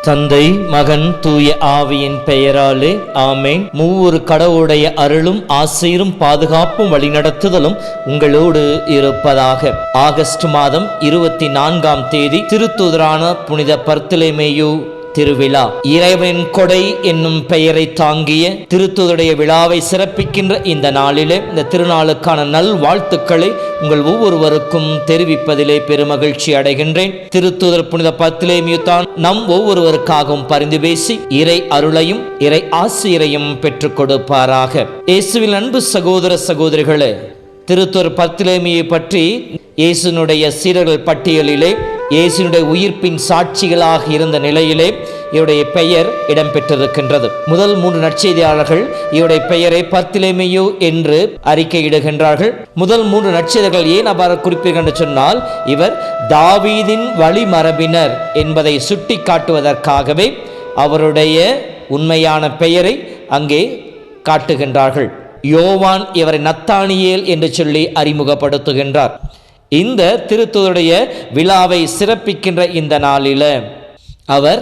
தந்தை, மகன், தூய ஆவியின் பெயராலே ஆமேன். மூவொரு கடவுளுடைய அருளும் ஆசீரும் பாதுகாப்பும் வழிநடத்துதலும் உங்களோடு இருப்பதாக. ஆகஸ்ட் மாதம் 24ஆம் தேதி திருத்தூதரான புனித பர்த்தலமேயு திருவிழா. இறைவன் கொடை என்னும் பெயரை தாங்கிய திருத்தூதருடைய விழாவை சிறப்பிக்கின்ற இந்த நாளிலே இந்த திருநாளுக்கான நல் வாழ்த்துக்களை உங்கள் ஒவ்வொருவருக்கும் தெரிவிப்பதிலே பெருமகிழ்ச்சி அடைகின்றேன். திருத்தூதர் புனித பர்த்தலமேயு தான் நம் ஒவ்வொருவருக்காகவும் பரிந்து பேசி இறை அருளையும் இறை ஆசிரையும் பெற்றுக் கொடுப்பாராக. இயேசுவின் அன்பு சகோதர சகோதரிகளே, திருத்தூதர் பர்த்தலமேயுவை பற்றி இயேசுனுடைய சீடர்கள் பட்டியலிலே இயேசுனுடைய உயிர்ப்பின் சாட்சிகளாக இருந்த நிலையிலே இவருடைய பெயர் இடம்பெற்றிருக்கின்றது. முதல் 3 நற்செய்தியாளர்கள் இவருடைய பெயரை பர்த்தலமேயு என்று அறிக்கையிடுகின்றார்கள். முதல் 3 நற்செய்திகள் ஏன் அவ்வாறு குறிப்பிடுகின்றனர் என்று சொன்னால், இவர் தாவீதின் வழிமரபினர் என்பதை சுட்டி காட்டுவதற்காகவே அவருடைய உண்மையான பெயரை அங்கே காட்டுகின்றார்கள். யோவான் இவரை நத்தானியேல் என்று சொல்லி அறிமுகப்படுத்துகின்றார். இந்த திருத்தூதருடைய விழாவை சிறப்பிக்கின்ற இந்த நாளில் அவர்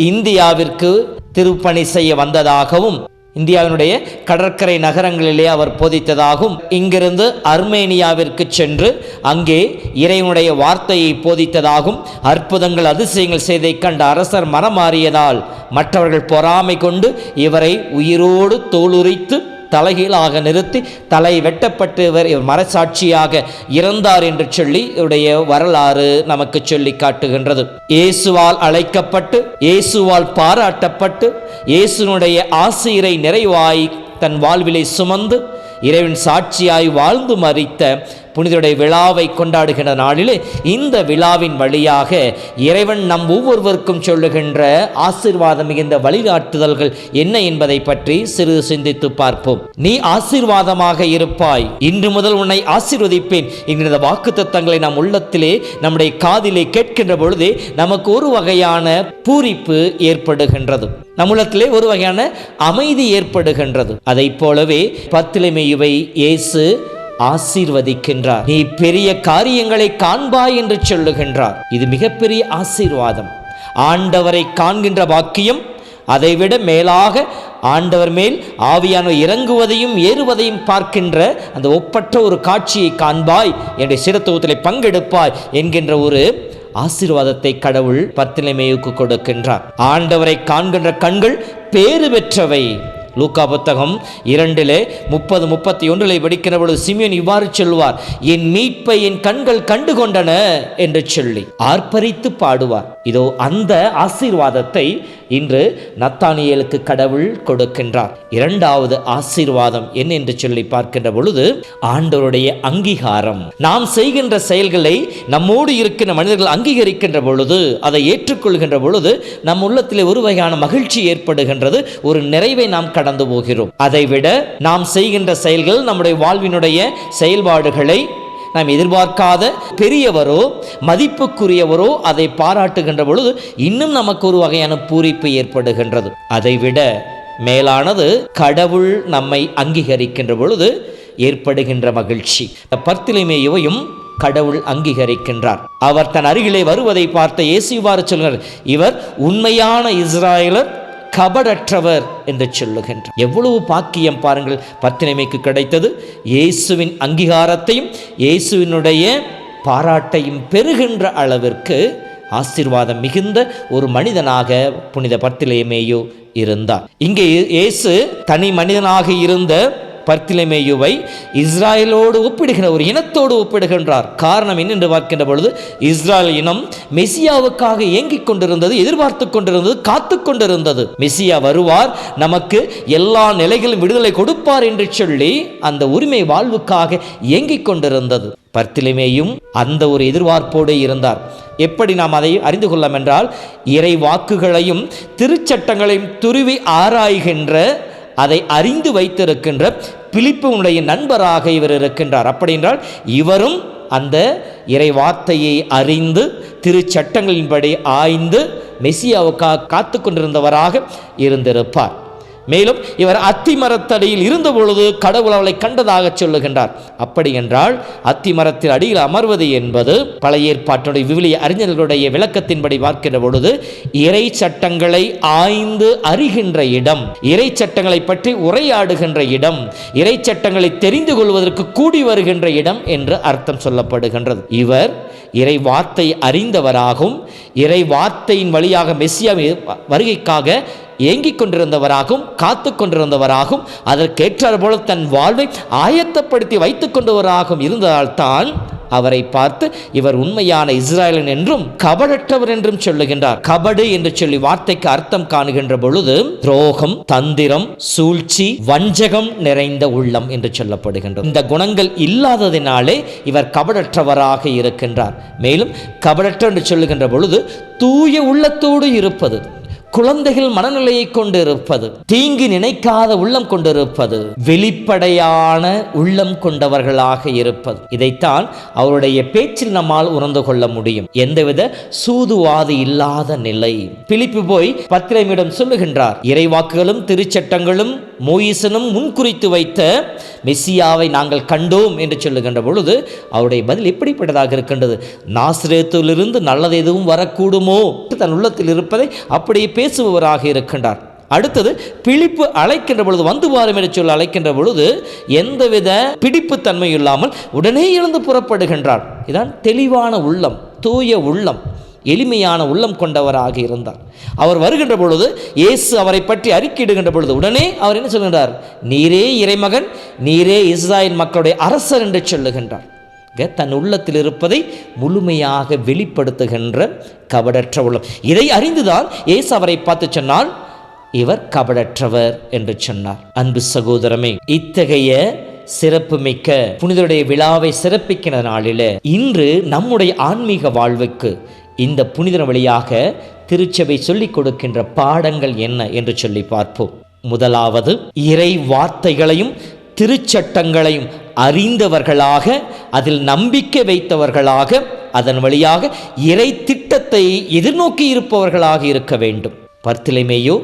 இந்தியாவிற்கு திருப்பணி செய்ய வந்ததாகவும், இந்தியாவினுடைய கடற்கரை நகரங்களிலே அவர் போதித்ததாகவும், இங்கிருந்து அர்மேனியாவிற்கு சென்று அங்கே இறைவனுடைய வார்த்தையை போதித்ததாகவும், அற்புதங்கள் அதிசயங்கள் செய்தை கண்ட அரசர் மனமாறியதால் மற்றவர்கள் பொறாமை கொண்டு இவரை உயிரோடு தோலுரித்து தலைகீழாக நிறுத்தி தலை வெட்டப்பட்டு இவர் மரசாட்சியாக இறந்தார் என்று சொல்லி இவருடைய வரலாறு நமக்கு சொல்லி காட்டுகின்றது. இயேசுவால் அழைக்கப்பட்டு, இயேசுவால் பாராட்டப்பட்டு, இயேசுனுடைய ஆசிரை நிறைவாய் தன் வாழ்விலை சுமந்து இறைவன் சாட்சியாய் வாழ்ந்து மரித்த புனிதருடைய விழாவை கொண்டாடுகின்ற நாளிலே இந்த விழாவின் வழியாக இறைவன் நம் ஒவ்வொருவருக்கும் சொல்லுகின்ற ஆசீர்வாதம் மிகுந்த வழிகாட்டுதல்கள் என்ன என்பதை பற்றி சிறிது சிந்தித்து பார்ப்போம். நீ ஆசீர்வாதமாக இருப்பாய், இன்று முதல் உன்னை ஆசீர்வதிப்பேன் என்கிற வாக்குத்தத்தங்களை நம் உள்ளத்திலே நம்முடைய காதிலே கேட்கின்ற பொழுதே நமக்கு ஒரு வகையான பூரிப்பு ஏற்படுகின்றது, நம்முள்ளத்திலே ஒரு வகையான அமைதி ஏற்படுகின்றது. அதை போலவே பர்த்தலமேயுவை இயேசு ஆசீர்வதிக்கின்றார். நீ பெரிய காரியங்களை காண்பாய் என்று சொல்லுகின்றார். இது மிகப்பெரிய ஆசீர்வாதம். ஆண்டவரை காண்கின்ற பாக்கியம், அதைவிட மேலாக ஆண்டவர் மேல் ஆவியானவர் இறங்குவதையும் ஏறுவதையும் பார்க்கின்ற அந்த ஒப்பற்ற ஒரு காட்சியை காண்பாய், என்னுடைய சிரத்துவத்திலே பங்கெடுப்பாய் என்கின்ற ஒரு ஆசீர்வாதத்தை கடவுள் பர்த்தலமேயுவுக்கு கொடுக்கின்றார். ஆண்டவரை காண்கின்ற கண்கள் பேறு பெற்றவை. லூக்கா புத்தகம் 2:30-31 படிக்கிற பொழுது சிமியோன் இவ்வாறு சொல்வார், என் மீட்பை என் கண்கள் கண்டு கொண்டன என்று சொல்லி ஆர்ப்பரித்து பாடுவார். இதோ அந்த ஆசீர்வாதத்தை இன்று நத்தானியேலுக்கு கடவுள் கொடுக்கின்றார். இரண்டாவது ஆசீர்வாதம் என்ன என்று சொல்லி பார்க்கின்ற பொழுது, ஆண்டவருடைய அங்கீகாரம். நாம் செய்கின்ற செயல்களை நம்மோடு இருக்கின்ற மனிதர்கள் அங்கீகரிக்கின்ற பொழுது, அதை ஏற்றுக்கொள்கின்ற பொழுது நம் உள்ளத்திலே ஒரு வகையான மகிழ்ச்சி ஏற்படுகின்றது, ஒரு நிறைவை நாம் கடந்து போகிறோம். அதைவிட நாம் செய்கின்ற செயல்கள், நம்முடைய வாழ்வினுடைய செயல்பாடுகளை நாம் எதிர்பார்க்காத பெரியவரோ மதிப்புக்குரியவரோ அதை பாராட்டுகின்ற பொழுது இன்னும் நமக்கு ஒரு வகையான பூரிப்பு ஏற்படுகின்றது. அதைவிட மேலானது கடவுள் நம்மை அங்கீகரிக்கின்ற பொழுது ஏற்படுகின்ற மகிழ்ச்சி. பர்த்தலமேயுவையும் கடவுள் அங்கீகரிக்கின்றார். அவர் தன் அருகிலே வருவதை பார்த்த இயேசு இவ்வாறு சொல்கிறார், இவர் உண்மையான இஸ்ராயலர், கபடற்றவர் என்று சொல்லுகின்றார். எவ்வளவு பாக்கியம் பாருங்கள் பர்த்தலமேயுக்கு கிடைத்தது. இயேசுவின் அங்கீகாரத்தையும் இயேசுவினுடைய பாராட்டையும் பெறுகின்ற அளவிற்கு ஆசீர்வாதம் மிகுந்த ஒரு மனிதனாக புனித பர்த்தலமேயு இருந்தார். இங்கே இயேசு தனி மனிதனாக இருந்த பர்த்தலமேயுவை இஸ்ராயலோடு ஒப்பிடுகிற ஒரு இனத்தோடு ஒப்பிடுகின்றார். காரணம் என்ன என்று பார்க்கின்ற பொழுது, இஸ்ராயல் இனம் மெசியாவுக்காக ஏங்கிக் கொண்டிருந்தது, எதிர்பார்த்து கொண்டிருந்தது, காத்து கொண்டிருந்தது. மெசியா வருவார், நமக்கு எல்லா நிலைகளும் விடுதலை கொடுப்பார் என்று சொல்லி அந்த உரிமை வாழ்வுக்காக ஏங்கிக் கொண்டிருந்தது. பர்த்தலமேயும் அந்த ஒரு எதிர்பார்ப்போடு இருந்தார். எப்படி நாம் அதை அறிந்து கொள்ளலாம் என்றால், இறை வாக்குகளையும் திருச்சட்டங்களையும் துருவி ஆராய்கின்ற அதை அறிந்து வைத்திருக்கின்ற பிலிப்புனுடைய நண்பராக இவர் இருக்கின்றார். அப்படி என்றால் இவரும் அந்த இறை வார்த்தையை அறிந்து திருச்சட்டங்களின்படி ஆய்ந்து மெசியாவுக்காக காத்து கொண்டிருந்தவராக இருந்திருப்பார். மேலும் இவர் அத்திமரத்தடியில் இருந்த பொழுது கடவுள் அவளை கண்டதாக சொல்லுகின்றார். அப்படி என்றால் அத்திமரத்தில் அடியில் அமர்வது என்பது பழைய ஏற்பாட்டினுடைய விவிலிய அறிஞர்களுடைய விளக்கத்தின்படி பார்க்கின்ற பொழுது இறை சட்டங்களை ஆய்ந்து அறிகின்ற இடம், இறை சட்டங்களை பற்றி உரையாடுகின்ற இடம், இறை சட்டங்களை தெரிந்து கொள்வதற்கு கூடி வருகின்ற இடம் என்று அர்த்தம் சொல்லப்படுகின்றது. இவர் இறை வார்த்தை அறிந்தவராகவும் இறை வார்த்தையின் வழியாக மெசியா வருகைக்காக ஏங்கிக் கொண்டிருந்தவராகவும் காத்து கொண்டிருந்தவராகவும் அதற்கேற்றார் போல தன் வாழ்வை ஆயத்தப்படுத்தி வைத்துக் கொண்டவராகவும் இருந்ததால்தான் அவரை பார்த்து இவர் உண்மையான இஸ்ராயலன் என்றும் கபடற்றவர் என்றும் சொல்லுகின்றார். கபடு என்று சொல்லி வார்த்தைக்கு அர்த்தம் காணுகின்ற பொழுது துரோகம், தந்திரம், சூழ்ச்சி, வஞ்சகம் நிறைந்த உள்ளம் என்று சொல்லப்படுகின்றது. இந்த குணங்கள் இல்லாததினாலே இவர் கபடற்றவராக இருக்கின்றார். மேலும் கபடற்ற என்று சொல்லுகின்ற பொழுது தூய உள்ளத்தோடு இருப்பது, குழந்தைகள் மனநிலையை கொண்டிருப்பது, தீங்கு நினைக்காத உள்ளம் கொண்டிருப்பது, வெளிப்படையான உள்ளம் கொண்டவர்களாக இருப்பது, இதைத்தான் அவருடைய பேச்சில் நம்மால் உணர்ந்து கொள்ள முடியும். எந்தவித சூதுவாது இல்லாத நிலை. பிலிப்பு போய் பத்திரமிடம் சொல்லுகின்றார், இறைவாக்குகளும் திருச்சட்டங்களும் மோயிசனும் முன்குறித்து வைத்த மெசியாவை நாங்கள் கண்டோம் என்று சொல்லுகின்ற பொழுது அவருடைய பதில் எப்படிப்பட்டதாக இருக்கின்றது? நாசரேத்திலிருந்து நல்லது எதுவும் வரக்கூடுமோ தன் உள்ளத்தில் இருப்பதை அப்படியே பேசுபவராக இருக்கின்றார். அடுத்தது பிலிப்பு அழைக்கின்ற பொழுது வந்து வாரும் என்று சொல்லி அழைக்கின்ற பொழுது எந்தவித பிடிப்பு தன்மை இல்லாமல் உடனே எழுந்து புறப்படுகின்றார். இதான் தெளிவான உள்ளம், தூய உள்ளம், எளிமையான உள்ளம் கொண்டவராக இருந்தார். அவர் வருகின்ற பொழுது இயேசு அவரை பற்றி அறிக்கையிடுகின்ற பொழுது உடனே அவர் என்ன சொல்கின்றார்? நீரே இறைமகன், நீரே இஸ்ராயேல் மக்களுடைய அரசர் என்று சொல்லுகின்றார். தன் உள்ளத்தில் இருப்பதை முழுமையாக வெளிப்படுத்துகின்ற கபடற்ற உள்ளம். இதை அறிந்துதான் இயேசு அவரை பார்த்து சொன்னால் இவர் கபடற்றவர் என்று சொன்னார். அன்பு சகோதரமே, இத்தகைய சிறப்புமிக்க புனிதருடைய விழாவை சிறப்பிக்கிற நாளில் இன்று நம்முடைய ஆன்மீக வாழ்வுக்கு இந்த புனிதர் வழியாக திருச்சபை சொல்லிக் கொடுக்கின்ற பாடங்கள் என்ன என்று சொல்லி பார்ப்போம். முதலாவது, இறை வார்த்தைகளையும் திருச்சட்டங்களையும் அறிந்தவர்களாக, அதில் நம்பிக்கை வைத்தவர்களாக, அதன் வழியாக இறை திட்டத்தை எதிர்நோக்கி இருப்பவர்களாக இருக்க வேண்டும். பர்த்திலேமேயு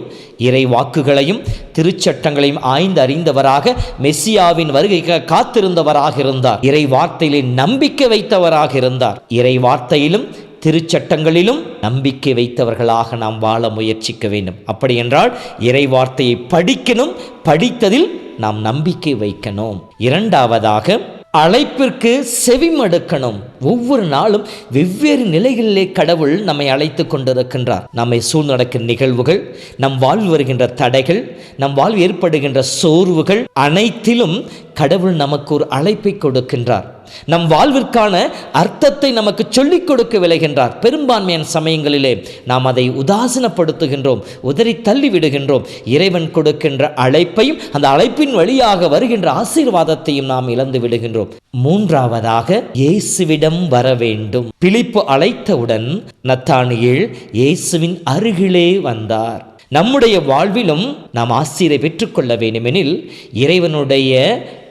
இறை வாக்குகளையும் திருச்சட்டங்களையும் ஆய்ந்து அறிந்தவராக மெசியாவின் வருகைக்கு காத்திருந்தவராக இருந்தார். இறை வார்த்தையிலே நம்பிக்கை வைத்தவராக இருந்தார். இறை வார்த்தையிலும் திருச்சட்டங்களிலும் நம்பிக்கை வைத்தவர்களாக நாம் வாழ முயற்சிக்க வேண்டும். அப்படி என்றால் இறை வார்த்தையை படிக்கணும், படித்ததில் நாம் நம்பிக்கை வைக்கணும். இரண்டாவதாக, அழைப்பிற்கு செவிமடுக்கணும். ஒவ்வொரு நாளும் வெவ்வேறு நிலைகளிலே கடவுள் நம்மை அழைத்து கொண்டிருக்கின்றார். நம்மை சூழ் நடக்கின்ற நிகழ்வுகள், நம் வாழ்வு வருகின்ற தடைகள், நம் வாழ்வு ஏற்படுகின்ற சோர்வுகள் அனைத்திலும் கடவுள் நமக்கு ஒரு அழைப்பை கொடுக்கின்றார். நம் வாழ்விற்கான அர்த்தத்தை நமக்கு சொல்லிக் கொடுக்க விளைகின்றார். பெரும்பான்மையான சமயங்களிலே நாம் அதை உதாசீனப்படுத்துகின்றோம், உதறி தள்ளி விடுகின்றோம். இறைவன் கொடுக்கின்ற அழைப்பையும் அந்த அழைப்பின் வழியாக வருகின்ற ஆசீர்வாதத்தையும் நாம் இழந்து விடுகின்றோம். மூன்றாவதாக, இயேசுவிடம் வர வேண்டும். பிலிப்பு அழைத்தவுடன் நத்தானியேல் இயேசுவின் அருகிலே வந்தார். நம்முடைய வாழ்விலும் நாம் ஆசீரை பெற்றுக்கொள்ள வேண்டுமெனில், இறைவனுடைய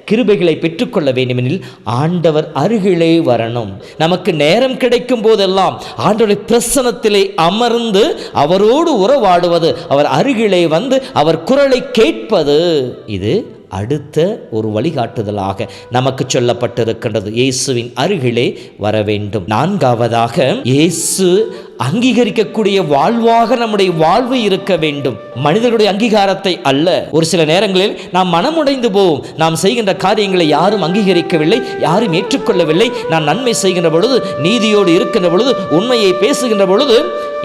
கிருபைகளை பெற்றுக்கொள்ள வேண்டுமெனில் ஆண்டவர் அருகிலே வரணும். நமக்கு நேரம் கிடைக்கும் போதெல்லாம் ஆண்டவருடைய பிரசன்னத்திலே அமர்ந்து அவரோடு உறவாடுவது, அவர் அருகிலே வந்து அவர் குரலை கேட்பது, இது அடுத்த ஒரு வழிகாட்டுதலாக நமக்கு சொல்லப்பட்டிருக்கின்றது. இயேசுவின் அருகிலே வர வேண்டும். நான்காவதாக, இயேசு அங்கீகரிக்கக்கூடிய வாழ்வாக நம்முடைய வாழ்வு இருக்க வேண்டும். மனிதர்களுடைய அங்கீகாரத்தை அல்ல. ஒரு சில நேரங்களில் நாம் மனமுடைந்து போவோம். நாம் செய்கின்ற காரியங்களை யாரும் அங்கீகரிக்கவில்லை, யாரும் ஏற்றுக்கொள்ளவில்லை. நான் நன்மை செய்கின்ற பொழுது, நீதியோடு இருக்கின்ற பொழுது, உண்மையை பேசுகின்ற பொழுது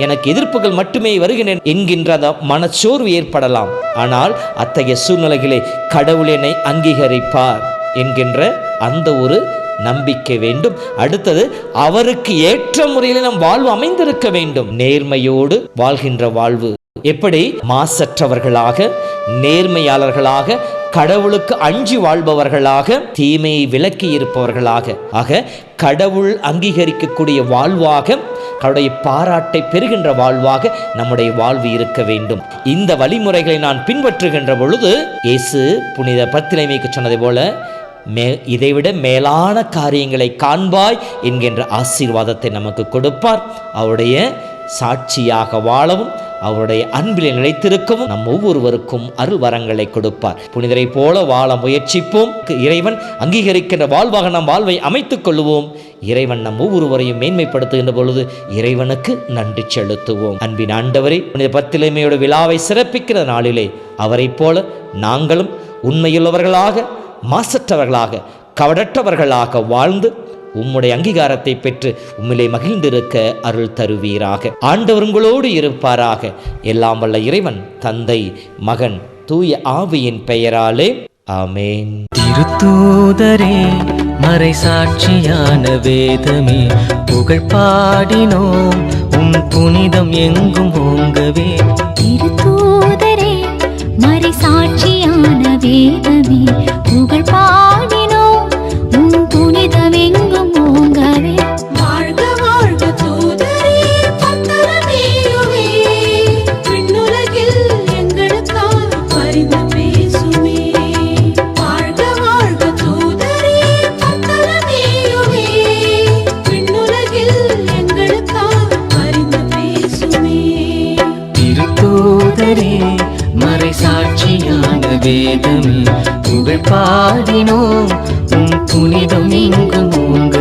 எனக்கு எதிர்ப்புகள் மட்டுமே வருகின்றன என்கின்ற மனச்சோர்வு ஏற்படலாம். ஆனால் அத்தகைய சூழ்நிலைகளை கடவுள் என்னை அங்கீகரிப்பார் என்கின்ற அந்த ஒரு நம்பிக்கை வேண்டும். அடுத்தது, அவருக்கு ஏற்ற முறையில் நம் வாழ்வு அமைந்திருக்க வேண்டும். நேர்மையோடு வாழ்கின்ற வாழ்வு. எப்படி? மாசற்றவர்களாக, நேர்மையாளர்களாக, கடவுளுக்கு அஞ்சி வாழ்பவர்களாக, தீமையை விலக்கி இருப்பவர்களாக. ஆக கடவுள் அங்கீகரிக்கக்கூடிய வாழ்வாக கடவுளுடைய பாராட்டை பெறுகின்ற வாழ்வாக நம்முடைய வாழ்வு இருக்க வேண்டும். இந்த வழிமுறைகளை நான் பின்பற்றுகின்ற பொழுது இயேசு புனித பர்த்திலேமியுக்கு சொன்னதை போல இதைவிட மேலான காரியங்களை காண்பாய் என்கின்ற ஆசீர்வாதத்தை நமக்கு கொடுப்பார். அவருடைய சாட்சியாக வாழவும் அவருடைய அன்பிலே நிலைத்திருக்கவும் நம் ஒவ்வொருவருக்கும் அருள் வரங்களை கொடுப்பார். புனிதரை போல வாழ முயற்சிப்போம். இறைவன் அங்கீகரிக்கின்ற வாழ்வாக நம் வாழ்வை அமைத்துக் கொள்வோம். இறைவன் நம் ஒவ்வொருவரையும் மேன்மைப்படுத்துகின்ற பொழுது இறைவனுக்கு நன்றி செலுத்துவோம். அன்பின் ஆண்டவரே, புனித பர்த்திலேமியோட விழாவை சிறப்பிக்கிற நாளிலே அவரை போல நாங்களும் உண்மையுள்ளவர்களாக, மாசற்றவர்களாக, கவடற்றவர்களாக வாழ்ந்து உம்முடைய அங்கீகாரத்தை பெற்று உம்மிலே மகிழ்ந்திருக்க அருள் தருவீராக. ஆண்டவர் உங்களோடு இருப்பாராக. எல்லாம் வல்ல இறைவன் தந்தை, மகன், தூய ஆவியின் பெயராலே ஆமேன். திருத்தூதரே, மறை சாட்சியான வேதமே, புகழ் பாடினோம் உம் புனிதம் எங்கும் ஓங்கவே. திருத்தூதரே, மறை சாட்சியான வேதமே, புகழ் பாடினோம் உம் புனிதம் எங்கும் ஓங்கவே. வாழ்க வாழ்க தூதரே, பத்தரமேயுவே, விண்ணுலகில் எங்களுக்காக பரிந்து பேசுமே. வாழ்க வாழ்க தூதரே, பத்தரமேயுவே, விண்ணுலகில் எங்களுக்காக பரிந்து பேசுமே. திருத்தூதரே, மறை சாட்சியான வேதமே, புகழ் பாடினோம் உம் புனிதம் எங்கும் ஓங்க